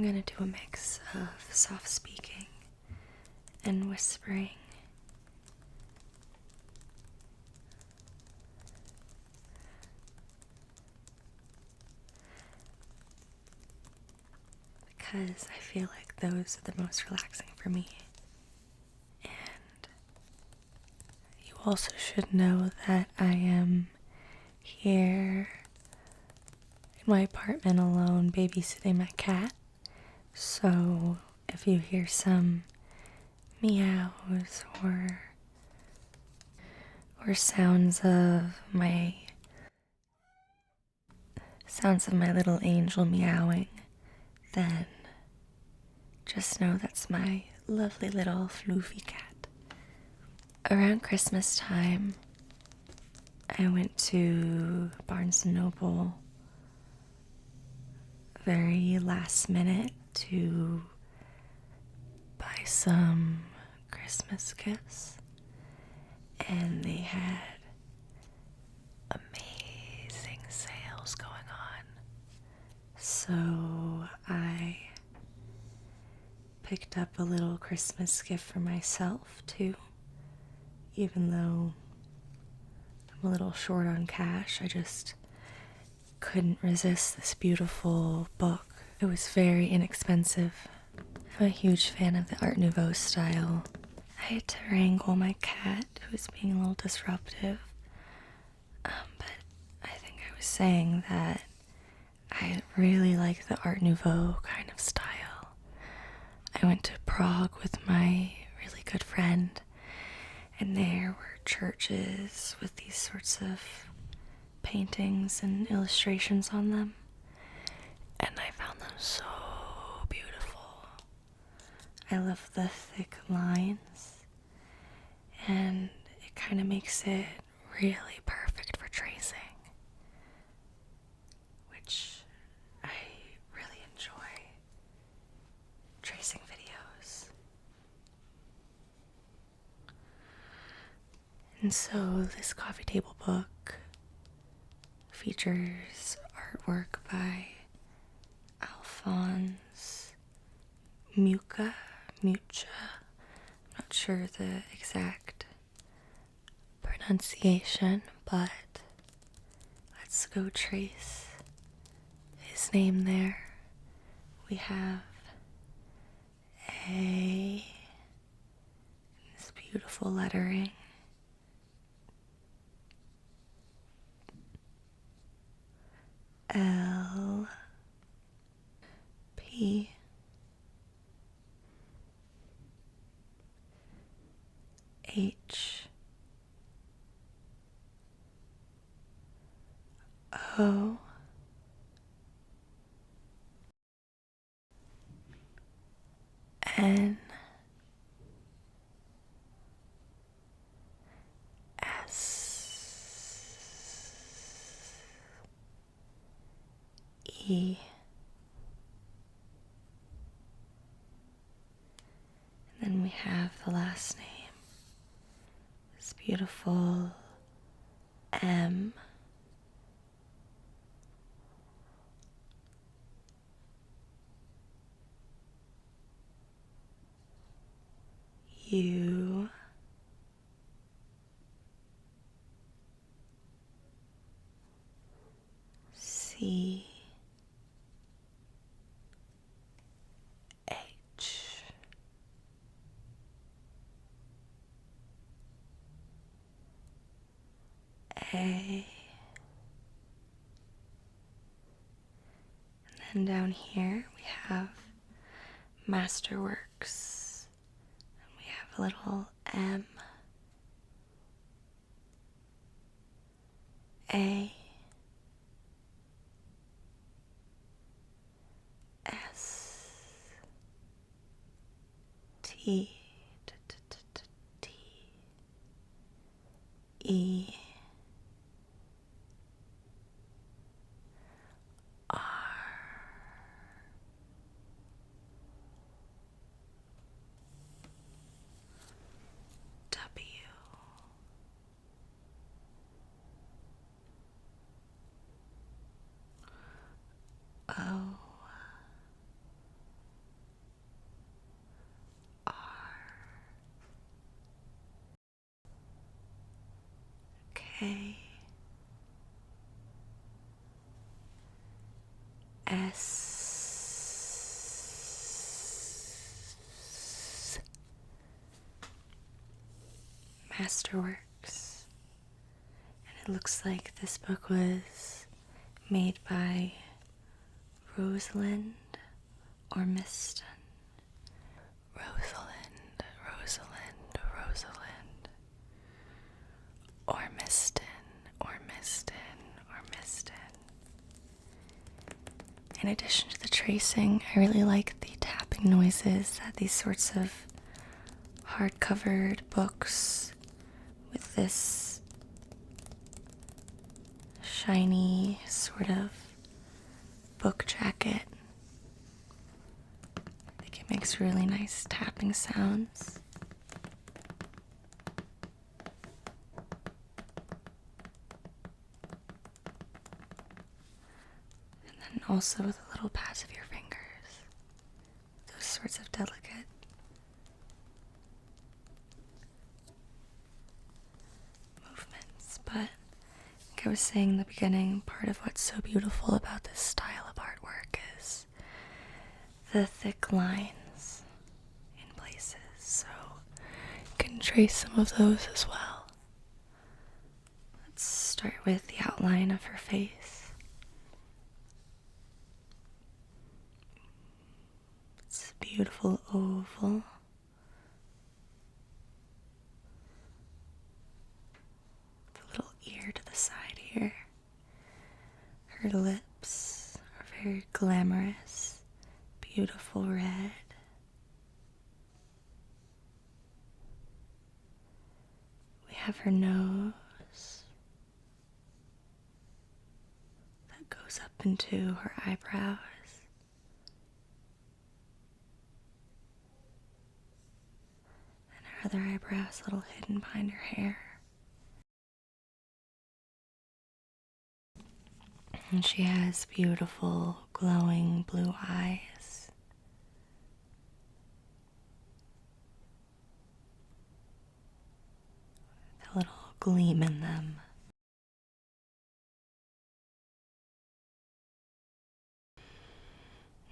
I'm gonna do a mix of soft speaking and whispering. Because I feel like those are the most relaxing for me. And you also should know that I am here in my apartment alone babysitting my cat. So if you hear some meows or sounds of my little angel meowing, then just know that's my lovely little floofy cat. Around Christmas time, I went to Barnes & Noble very last minute to buy some Christmas gifts, and they had amazing sales going on. So I picked up a little Christmas gift for myself too. Even though I'm a little short on cash, I just couldn't resist this beautiful book. It was very inexpensive. I'm a huge fan of the Art Nouveau style. I had to wrangle my cat, who was being a little disruptive. But I think I was saying that I really like the Art Nouveau kind of style. I went to Prague with my really good friend, and there were churches with these sorts of paintings and illustrations on them, and I found them so beautiful. I love the thick lines, and it kind of makes it really perfect for tracing, which I really enjoy tracing videos. And so this coffee table book features artwork by ォALFONS, MUCHAÅ. I'm not sure the exact pronunciation, but let's go trace his name there. We have A, this beautiful lettering. L, P, H, O, N, S, E, and then we have the last name, this beautiful M, U, C, H, A, and then down here we have Masterworks, and we have a little M, A, S, T, T, E, R, W, O, K S Masterworks. And it looks like this book was made by Rosalind or Miston. Rosalind. Or Miston. In addition to the tracing, I really like the tapping noises that these sorts of hard-covered books with this shiny sort of book jacket. I think it makes really nice tapping sounds. And also with the little pads of your fingers. Those sorts of delicate movements. But like I was saying in the beginning, part of what's so beautiful about this style of artwork is the thick lines in places. So you can trace some of those as well. Let's start with the outline of her face. Beautiful oval. The little ear to the side here. Her lips are very glamorous, beautiful red. We have her nose that goes up into her eyebrows. Other eyebrows a little hidden behind her hair. And she has beautiful glowing blue eyes. A little gleam in them.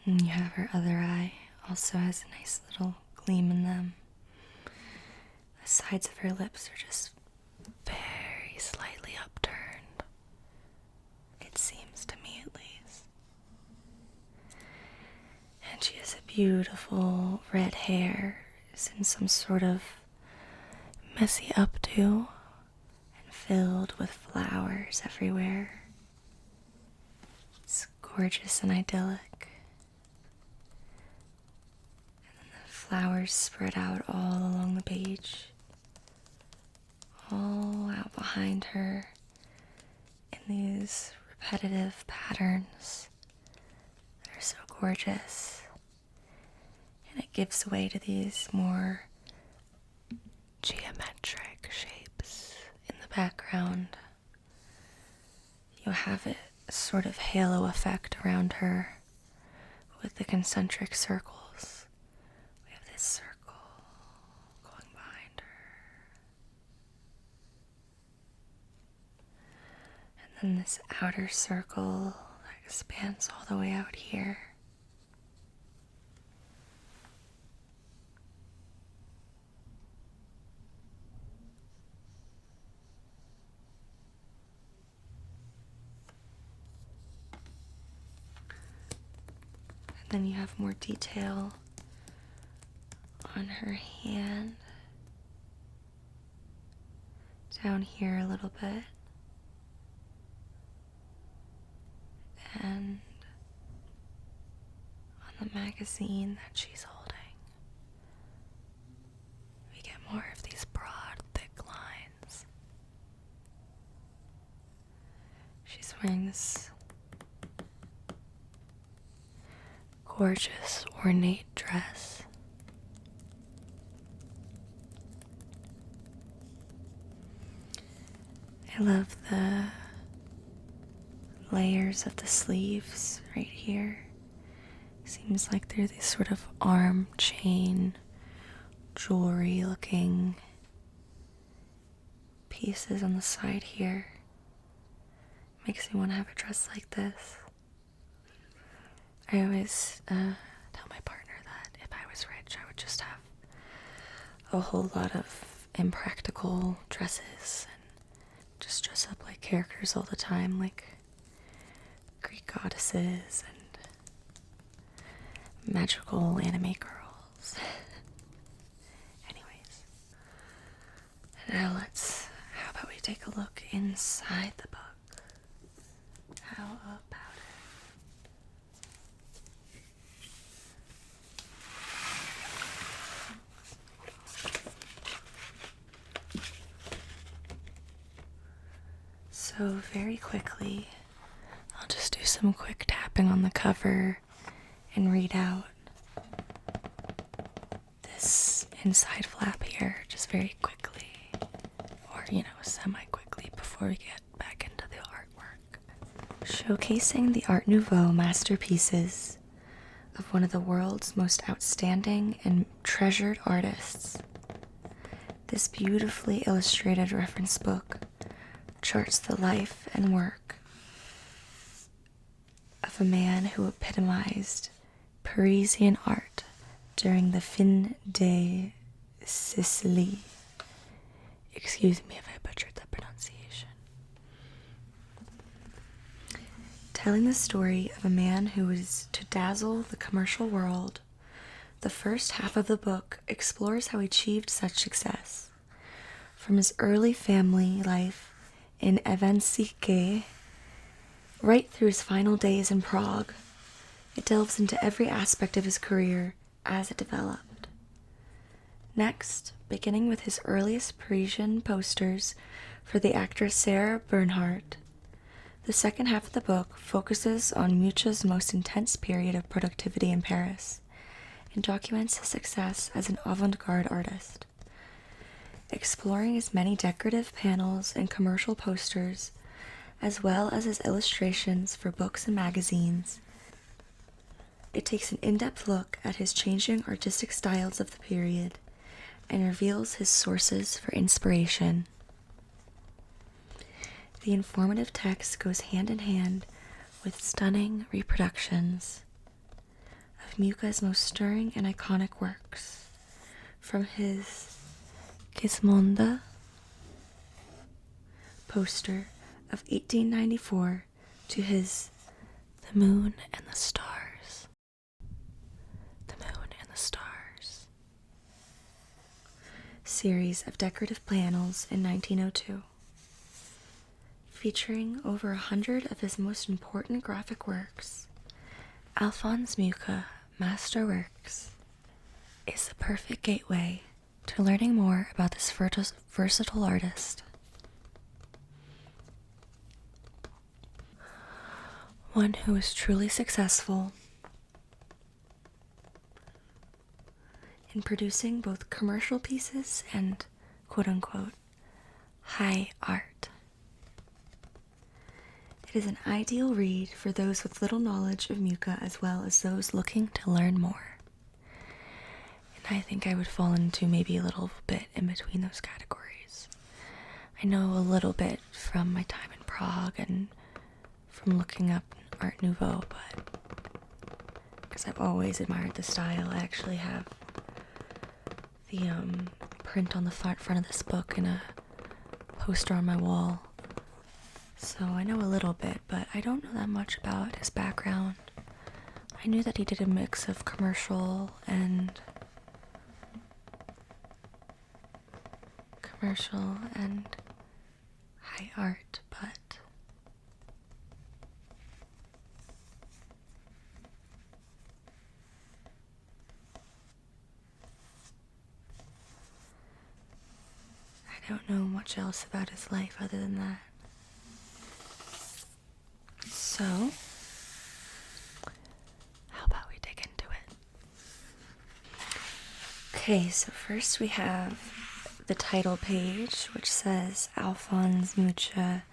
And you have her other eye, also has a nice little gleam in them. The sides of her lips are just very slightly upturned. It seems to me, at least. And she has a beautiful red hair. It's in some sort of messy updo and filled with flowers everywhere. It's gorgeous and idyllic. And then the flowers spread out all along the page. All out behind her in these repetitive patterns that are so gorgeous. And it gives way to these more geometric shapes in the background. You have a sort of halo effect around her with the concentric circles. We have this circle going behind her. And this outer circle that expands all the way out here. And then you have more detail on her hand. Down here a little bit. And on the magazine that she's holding, we get more of these broad, thick lines. She's wearing this gorgeous, ornate dress. I love the layers of the sleeves right here. Seems like they're these sort of arm chain jewelry looking pieces on the side here. Makes me want to have a dress like this. I always tell my partner that if I was rich, I would just have a whole lot of impractical dresses and just dress up like characters all the time, like Greek goddesses and magical anime girls. Anyways, now how about we take a look inside the book? How about it? So very quickly, I'll just do some quick tapping on the cover and read out this inside flap here just very quickly, or semi-quickly before we get back into the artwork. Showcasing the Art Nouveau masterpieces of one of the world's most outstanding and treasured artists, this beautifully illustrated reference book charts the life and work of a man who epitomized Parisian art during the fin de Sicily. Excuse me if I butchered that pronunciation. Telling the story of a man who was to dazzle the commercial world, the first half of the book explores how he achieved such success. From his early family life in Eventsike, right through his final days in Prague, it delves into every aspect of his career as it developed. Next, beginning with his earliest Parisian posters for the actress Sarah Bernhardt, the second half of the book focuses on MUCHA's most intense period of productivity in Paris and documents his success as an avant-garde artist. Exploring his many decorative panels and commercial posters, as well as his illustrations for books and magazines, it takes an in-depth look at his changing artistic styles of the period and reveals his sources for inspiration. The informative text goes hand in hand with stunning reproductions of MUCHA's most stirring and iconic works, from his Gismonda poster of 1894 to his The Moon and the Stars. The Moon and the Stars series of decorative panels in 1902. Featuring over 100 of his most important graphic works, Alphonse Mucha Masterworks is the perfect gateway to learning more about this versatile artist. One who is truly successful in producing both commercial pieces and quote-unquote high art. It is an ideal read for those with little knowledge of Mucha as well as those looking to learn more. And I think I would fall into maybe a little bit in between those categories. I know a little bit from my time in Prague and from looking up Art Nouveau, but because I've always admired the style, I actually have the print on the front of this book and a poster on my wall. So I know a little bit, but I don't know that much about his background. I knew that he did a mix of commercial and high art, but I don't know much else about his life other than that. So, how about we dig into it? Okay, so first we have the title page, which says Alphonse Mucha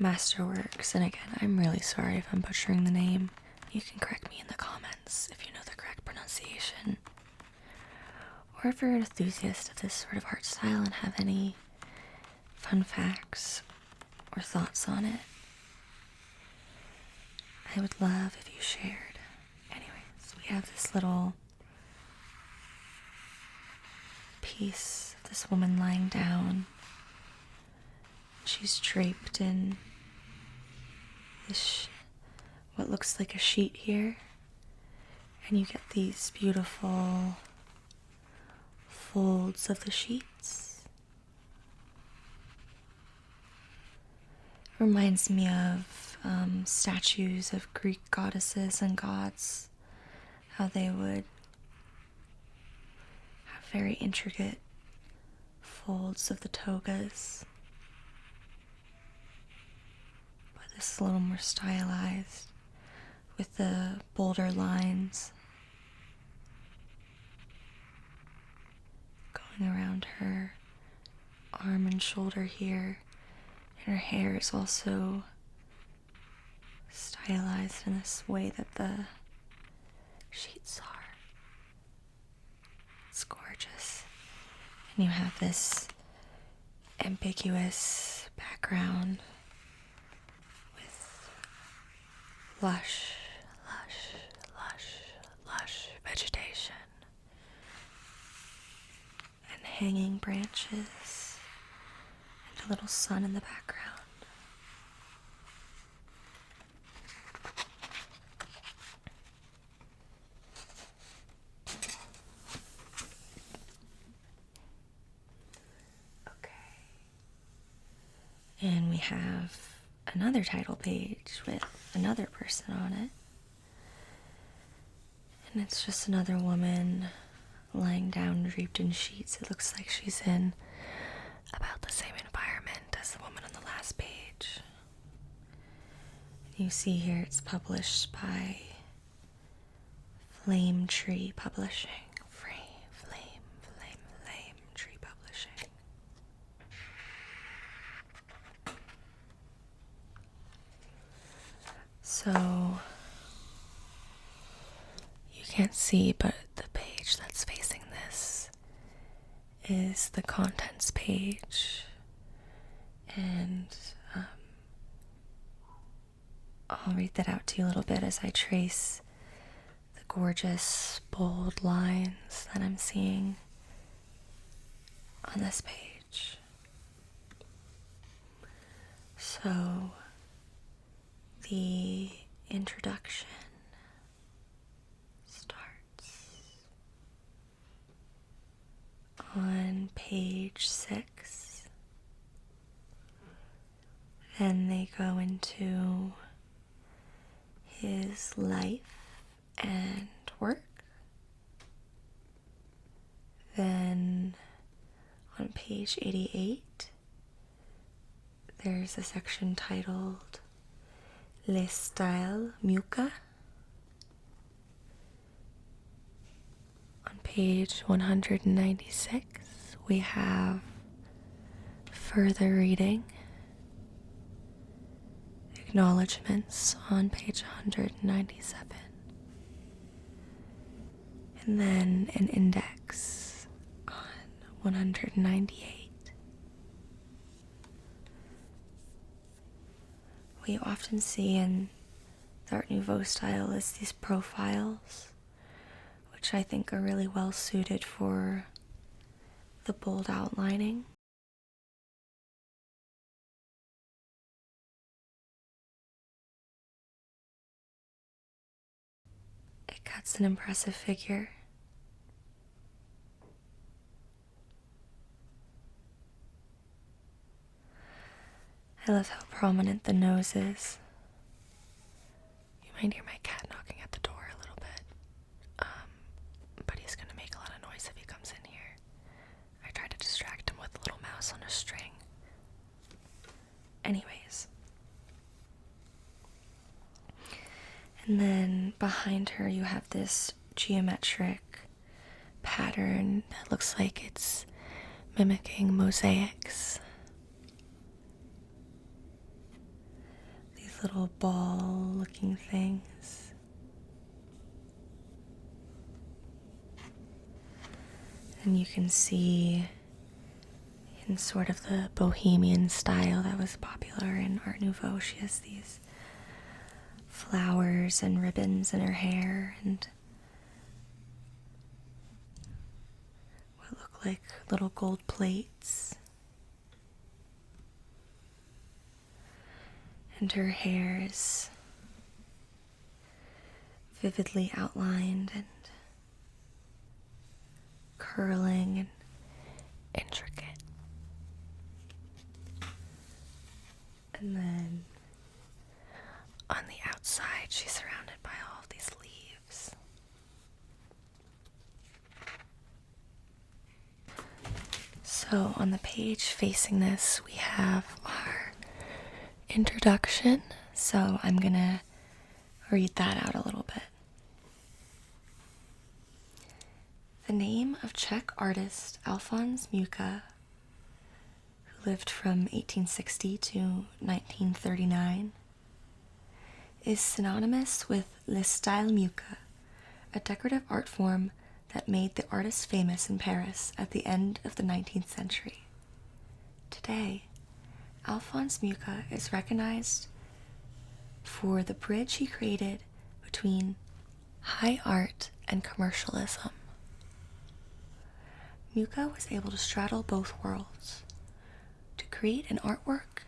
Masterworks. And again, I'm really sorry if I'm butchering the name. You can correct me in the comments if you know the correct pronunciation. Or if you're an enthusiast of this sort of art style and have any fun facts or thoughts on it, I would love if you shared. Anyways, we have this little piece of this woman lying down. She's draped in this what looks like a sheet here, and you get these beautiful folds of the sheets. Reminds me of statues of Greek goddesses and gods, how they would have very intricate folds of the togas, but this is a little more stylized with the bolder lines going around her arm and shoulder here, and her hair is also stylized in this way that the sheets are. It's gorgeous. And you have this ambiguous background with lush vegetation and hanging branches and a little sun in the background. And we have another title page with another person on it. And it's just another woman lying down draped in sheets. It looks like she's in about the same environment as the woman on the last page. And you see here it's published by Flame Tree Publishing. Flame Tree Publishing. So, you can't see, but the page that's facing this is the contents page, and I'll read that out to you a little bit as I trace the gorgeous, bold lines that I'm seeing on this page. So, the introduction starts on page 6, and they go into his life and work. Then on page 88, there's a section titled Le Style MUCHAØ. On page 196, we have further reading. Acknowledgements on page 197. And then an index on 198. What you often see in the Art Nouveau style is these profiles, which I think are really well suited for the bold outlining. It cuts an impressive figure. I love how prominent the nose is. You might hear my cat knocking at the door a little bit, but he's gonna make a lot of noise if he comes in here. I try to distract him with a little mouse on a string. Anyways. And then behind her you have this geometric pattern that looks like it's mimicking mosaics. These little ball-looking things. And you can see in sort of the bohemian style that was popular in Art Nouveau. She has these flowers and ribbons in her hair and what look like little gold plates. And her hair is vividly outlined and curling and intricate. And then on the outside, she's surrounded by all of these leaves. So on the page facing this, we have our introduction. So I'm gonna read that out a little bit. The name of Czech artist Alphonse Mucha, who lived from 1860 to 1939, is synonymous with le style Mucha, a decorative art form that made the artist famous in Paris at the end of the 19th century. Today, Alphonse Mucha is recognized for the bridge he created between high art and commercialism. Mucha was able to straddle both worlds, to create an artwork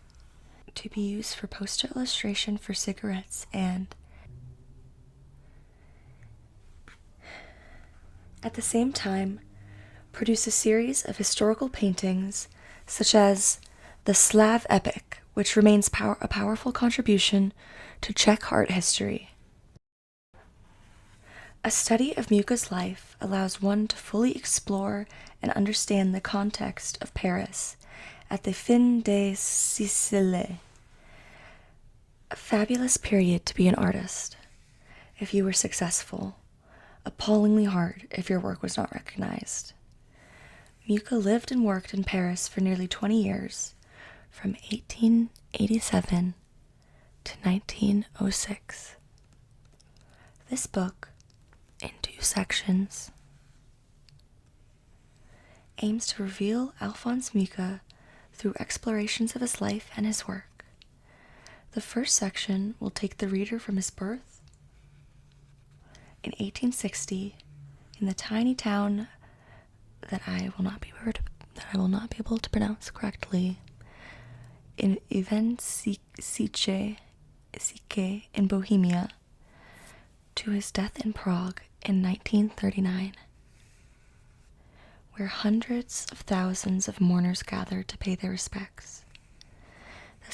to be used for poster illustration for cigarettes and, at the same time, produce a series of historical paintings such as the Slav epic, which remains a powerful contribution to Czech art history. A study of Mucha's life allows one to fully explore and understand the context of Paris at the fin des siècles, a fabulous period to be an artist. If you were successful, appallingly hard if your work was not recognized. Mucha lived and worked in Paris for nearly 20 years, from 1887 to 1906. This book, in 2 sections, aims to reveal Alphonse Mucha through explorations of his life and his work. The first section will take the reader from his birth in 1860 in the tiny town that I will not be able to pronounce correctly, in Ivančice in Bohemia, to his death in Prague in 1939, where hundreds of thousands of mourners gathered to pay their respects. The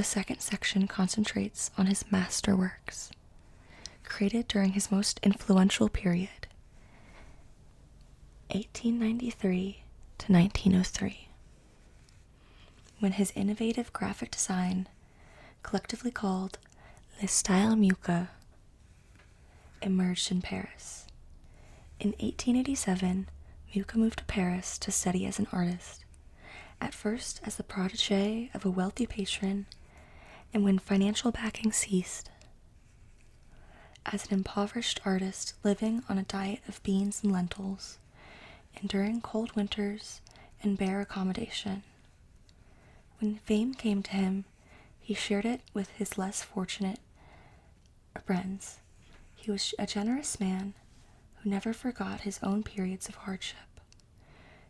second section concentrates on his masterworks, created during his most influential period, 1893 to 1903, when his innovative graphic design, collectively called le style Mucha, emerged in Paris. In 1887, Mucha moved to Paris to study as an artist, at first as the protege of a wealthy patron, and when financial backing ceased, as an impoverished artist living on a diet of beans and lentils, enduring cold winters and bare accommodation. When fame came to him, he shared it with his less fortunate friends. He was a generous man who never forgot his own periods of hardship.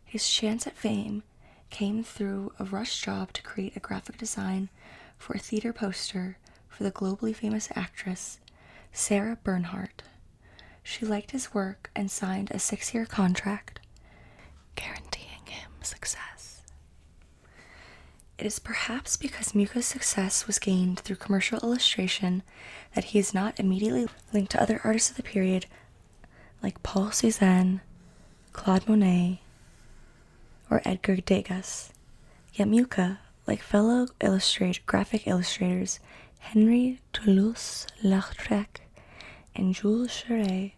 His chance at fame came through a rush job to create a graphic design for a theater poster for the globally famous actress Sarah Bernhardt. She liked his work and signed a 6-year contract, guaranteeing him success. It is perhaps because Mucha's success was gained through commercial illustration that he is not immediately linked to other artists of the period like Paul Cézanne, Claude Monet, or Edgar Degas. Yet Mucha, like fellow graphic illustrators Henri Toulouse-Lautrec and Jules Chéret,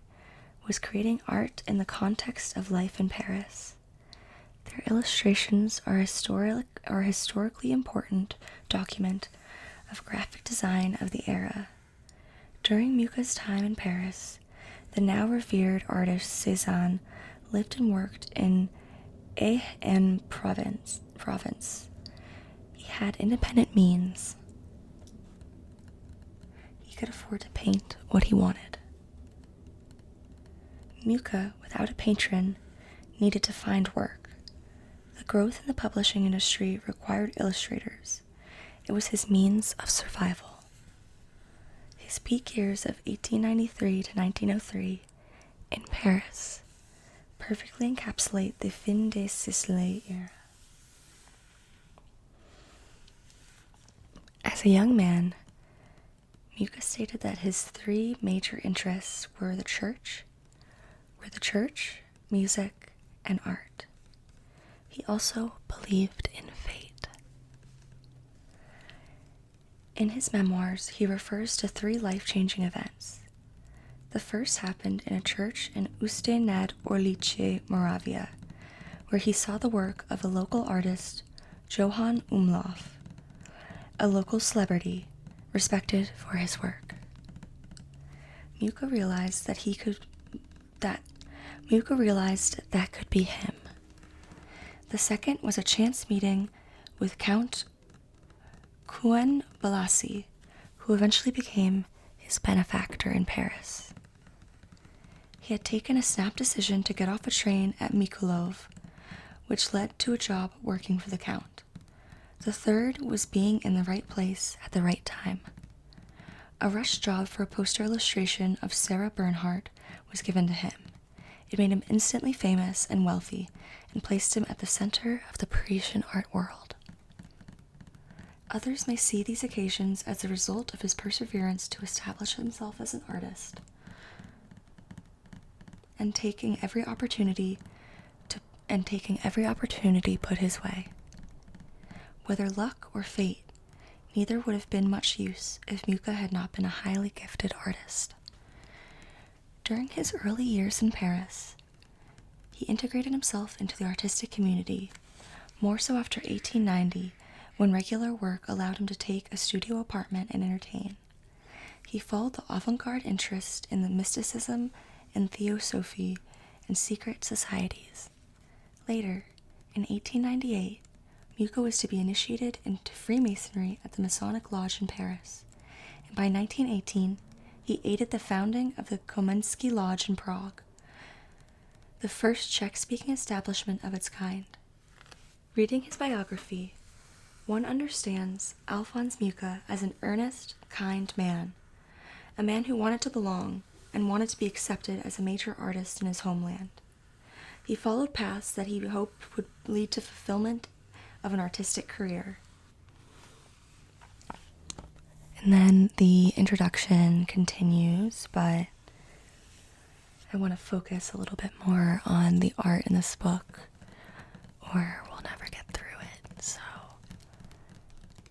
was creating art in the context of life in Paris. Their illustrations are a historically important document of graphic design of the era. During Mucha's time in Paris, the now revered artist Cézanne lived and worked in province. He had independent means. He could afford to paint what he wanted. MUCHAØ, without a patron, needed to find work. The growth in the publishing industry required illustrators. It was his means of survival. His peak years of 1893 to 1903 in Paris perfectly encapsulate the fin de siècle era. As a young man, MUCHAØ stated that his three major interests were the church, music, and art. He also believed in fate. In his memoirs, he refers to three life-changing events. The first happened in a church in Ústí nad Orlicí, Moravia, where he saw the work of a local artist, Johann Umlauf, a local celebrity respected for his work. MUCHAØ realized that could be him. The second was a chance meeting with Count Balassi, who eventually became his benefactor in Paris. He had taken a snap decision to get off a train at Mikulov, which led to a job working for the Count. The third was being in the right place at the right time. A rush job for a poster illustration of Sarah Bernhardt was given to him. It made him instantly famous and wealthy and placed him at the center of the Parisian art world. Others may see these occasions as a result of his perseverance to establish himself as an artist and taking every opportunity put his way. Whether luck or fate, neither would have been much use if MUCHAØ had not been a highly gifted artist. During his early years in Paris, he integrated himself into the artistic community, more so after 1890, when regular work allowed him to take a studio apartment and entertain. He followed the avant-garde interest in the mysticism and theosophy and secret societies. Later, in 1898, MUCHAØ was to be initiated into Freemasonry at the Masonic Lodge in Paris, and by 1918, he aided the founding of the Komensky Lodge in Prague, the first Czech-speaking establishment of its kind. Reading his biography, one understands Alphonse Mucha as an earnest, kind man, a man who wanted to belong and wanted to be accepted as a major artist in his homeland. He followed paths that he hoped would lead to fulfillment of an artistic career. And then the introduction continues, but I want to focus a little bit more on the art in this book, or we'll never get through it. So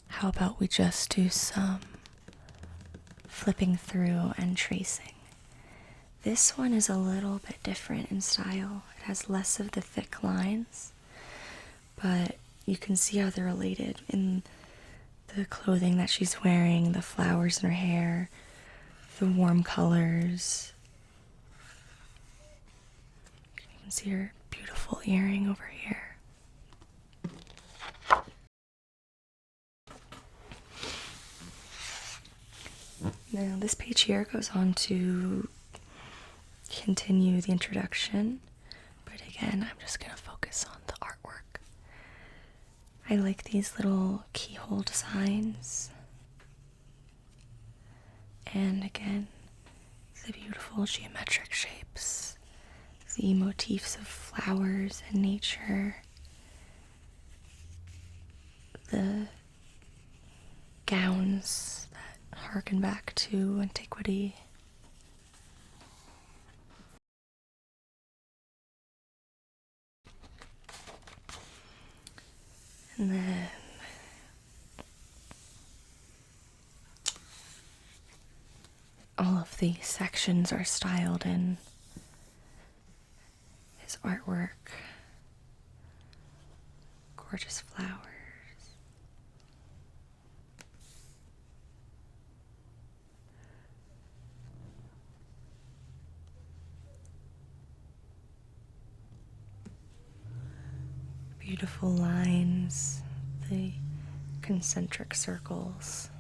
how about we just do some flipping through and tracing. This one is a little bit different in style. It has less of the thick lines, but you can see how they're related in the clothing that she's wearing, the flowers in her hair, the warm colors. You can see her beautiful earring over here. Now this page here goes on to continue the introduction, but again, I'm just going to focus on the artwork. I like these little keyhole designs, and again, the beautiful geometric shapes, the motifs of flowers and nature, the gowns that harken back to antiquity. And then all of the sections are styled in his artwork. Gorgeous flowers. beautiful lines, the concentric circles.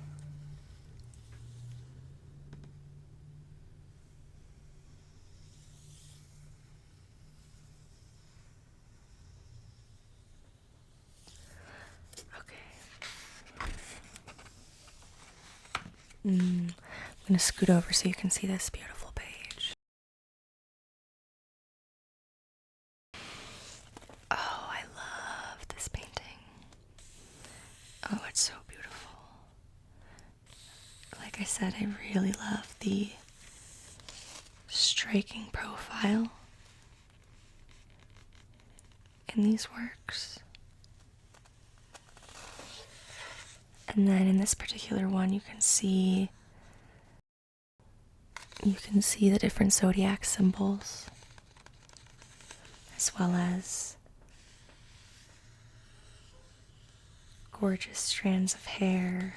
I'm going to scoot over so you can see this beautiful page. Oh, I love this painting. Oh, it's so beautiful. Like I said, I really love the striking profile in these works. And then in this particular one, you can see the different zodiac symbols, as well as gorgeous strands of hair,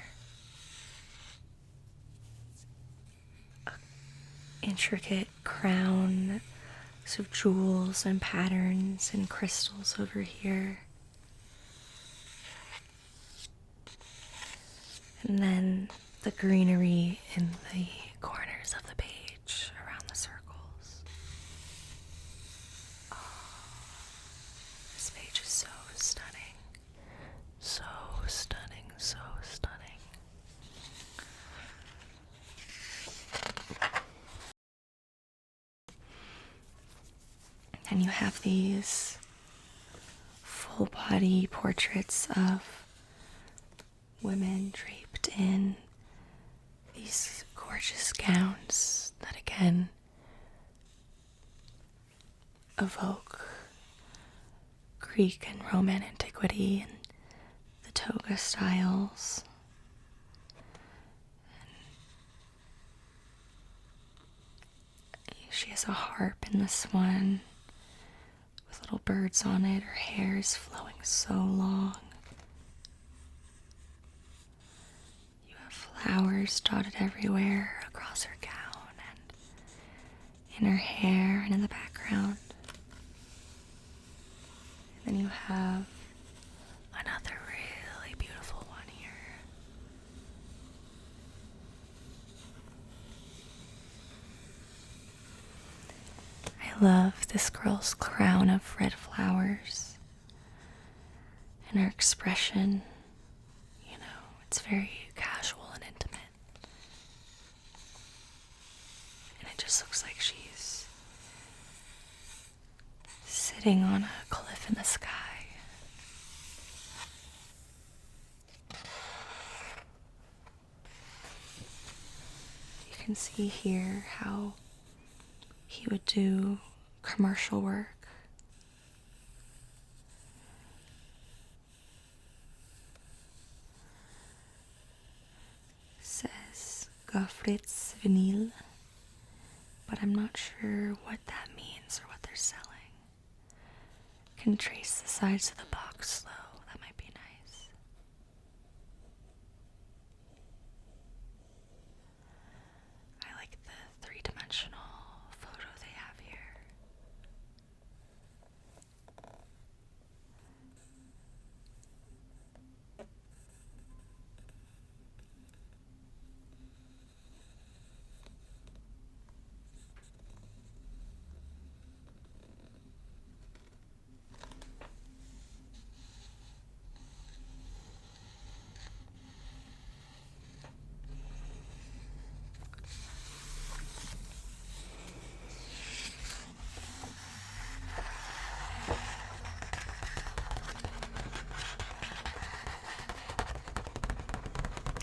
an intricate crown of jewels and patterns and crystals over here. And then the greenery in the corners of the page around the circles. Oh, this page is so stunning. So stunning, so stunning. And you have these full body portraits of women draped in these gorgeous gowns that again evoke Greek and Roman antiquity and the toga styles. And she has a harp in this one with little birds on it. Her hair is flowing so long. You have flowers dotted everywhere across her gown and in her hair and in the background. And then you have another really beautiful one here. I love this girl's crown of red flowers and her expression. You know, it's very casual and intimate. And it just looks like she's sitting on a cliff in the sky. You can see here how he would do commercial work. It says Goffrit's Vinyl, but I'm not sure what that means or what they're selling. Can trace the sides of the box though, that might be nice. I like the three-dimensional photo they have here.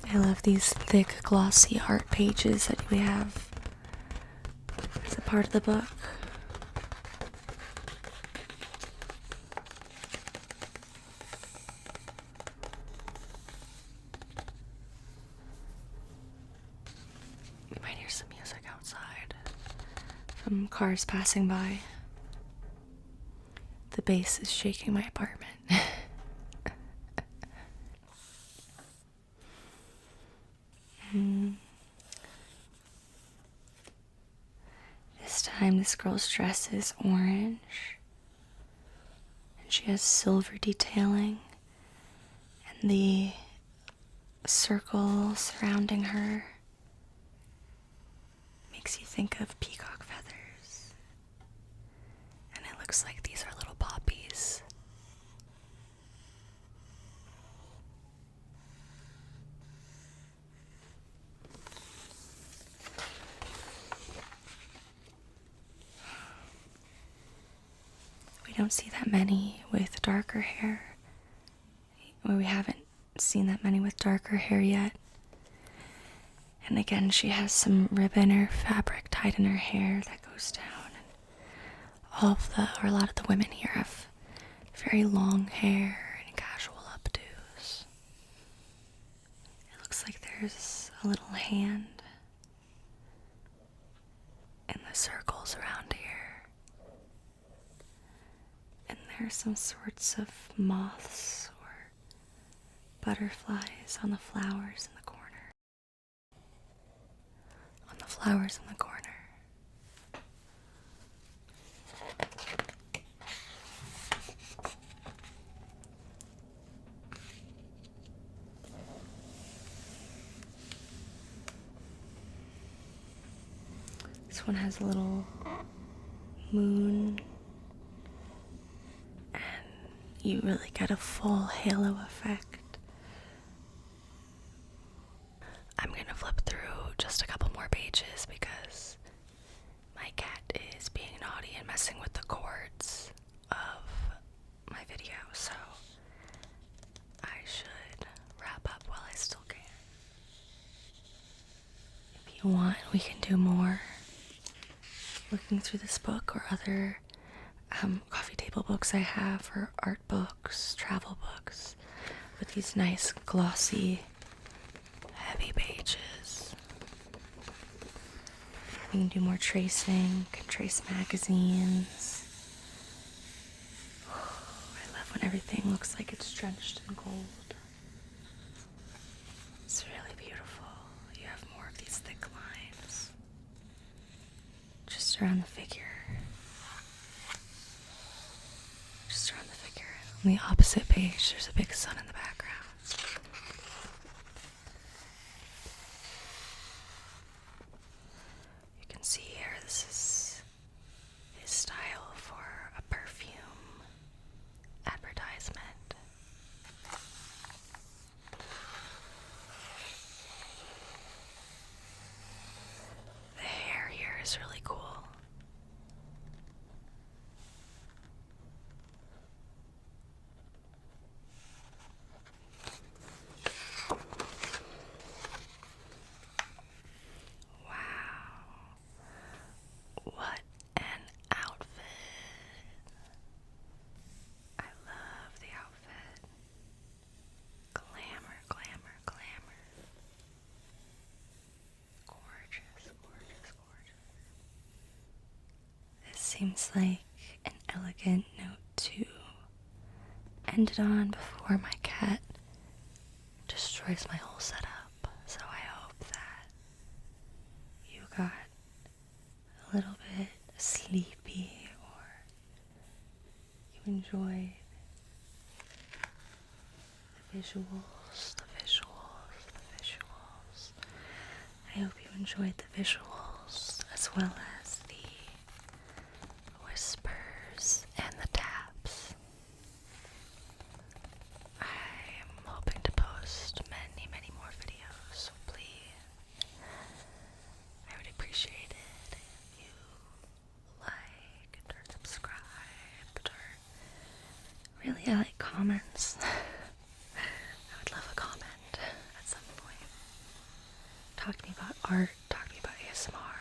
I love these thick, glossy art pages that we have as a part of the book. You might hear some music outside from cars passing by. The bass is shaking my apartment. This time this girl's dress is orange She has silver detailing, and the circle surrounding her makes you think of peacock feathers. And it looks like these are little poppies. We don't see that many with darker hair. We haven't seen that many with darker hair yet. And again, she has some ribbon or fabric tied in her hair that goes down. And a lot of the women here have very long hair and casual updos. It looks like there's a little hand in the circles around here. And there's some sorts of moths or butterflies on the flowers in the corner. Flowers in the corner. This one has a little moon, and you really get a full halo effect. I'm gonna flip through just a couple more pages because my cat is being naughty and messing with the cords of my video, so I should wrap up while I still can. If you want, we can do more looking through this book or other coffee table books I have, or art books, travel books with these nice glossy heavy pages. We can do more tracing, can trace magazines. I love when everything looks like it's drenched in gold. It's really beautiful. You have more of these thick lines just around the figure. Just around the figure. On the opposite page, there's a big sun in the background. See here, this is his style for a perfume advertisement. The hair here is really cool. What an outfit. I love the outfit. Glamour, glamour, glamour. Gorgeous, gorgeous, gorgeous. This seems like an elegant note to end it on before my cat destroys my whole setup. So I hope that you got a little bit sleepy, or you enjoyed the visuals, the visuals, the visuals. I hope you enjoyed the visuals as well as the whispers and the taps. I'm hoping to post many, many more videos, so please, I would appreciate it if you liked or subscribed, or really I like comments. I would love a comment at some point. Talk to me about art, talk to me about ASMR,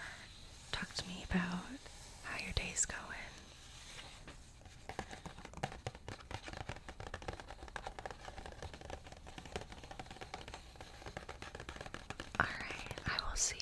talk to me about how your day's going. Alright, I will see